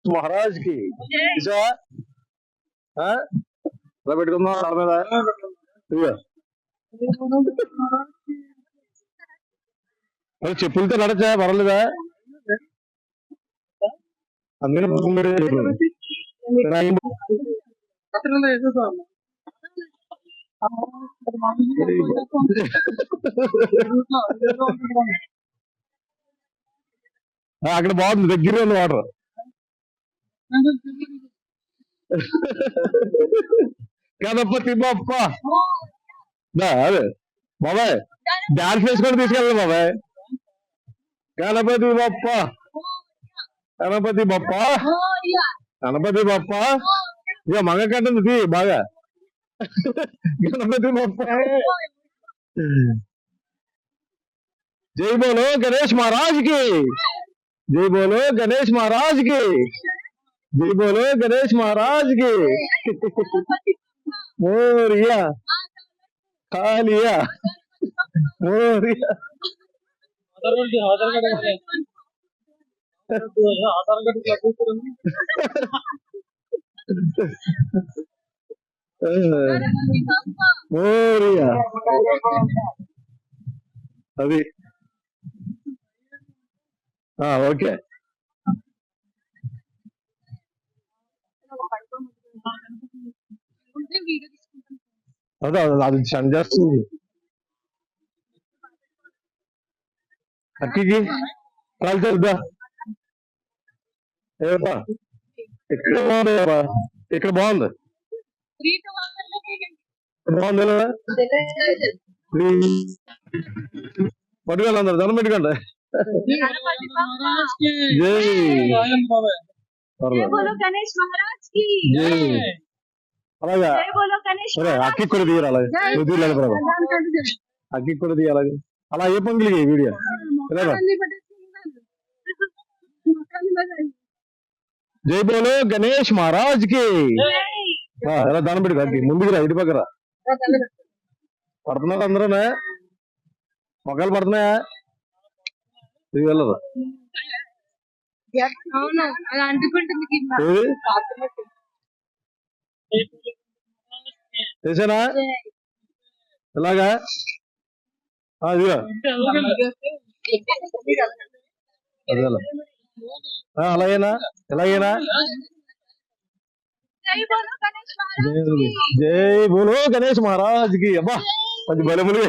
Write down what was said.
మహారాజ్ కి చూసావా? ఇలా పెట్టుకుందాం తల మీద. ఇదిగో చెప్పులతో నడచా పర్వాలేదా? అందుకని అక్కడ బాగుంది, దగ్గర ఉంది వాటర్. గణపతి బప్ప అదే బాబాయ్, డాన్స్ వేసుకొని తీసుకెళ్ళాలి బాబాయ్. గణపతి బప్ప, గణపతి బప్ప, గణపతి బప్ప. ఇక మగ కట్టింది బాగా. గణపతి బప్ప. జై బోలో గణేష్ మహారాజ్ కి, జై బోలో గణేష్ మహారాజ్ కి, జై బోలో గణేష్ మహారాజ్ కి. మోరియా కాలియా మోరియా. మోరియా అది ఓకే. అదే అది సెండ్ చేస్తుంది అక్కికి. కాల్చేద్దా ఏవా? ఇక్కడ బాగుంది, ఇక్కడ బాగుంది, బాగుంది. పట్టుకోండి, అందరు దండం పెట్టుకోండి. అలాగా సరే, అక్కి కూడా తీయాలి. అలాగే తీయాలి ప్రభా, అక్కి కూడా తీయాలి. అలా ఏ పంగులు వీడియో లేదా? జై బోలో గణేష్ మహారాజ్ కి. ఎలా దండం పెట్టుకో అక్కి. ముందుకు రా, ఇటు పక్కరా. పడుతున్నారు అందరూనే, మొక్కలు పడుతున్నాయా? ఇది వెళ్ళదు చేసానా ఇలాగా? ఇదిగా అలాగేనా? ఎలాగైనా జై బోలో గణేష్ మహారాజ్ కి. అబ్బా, అది బలములు.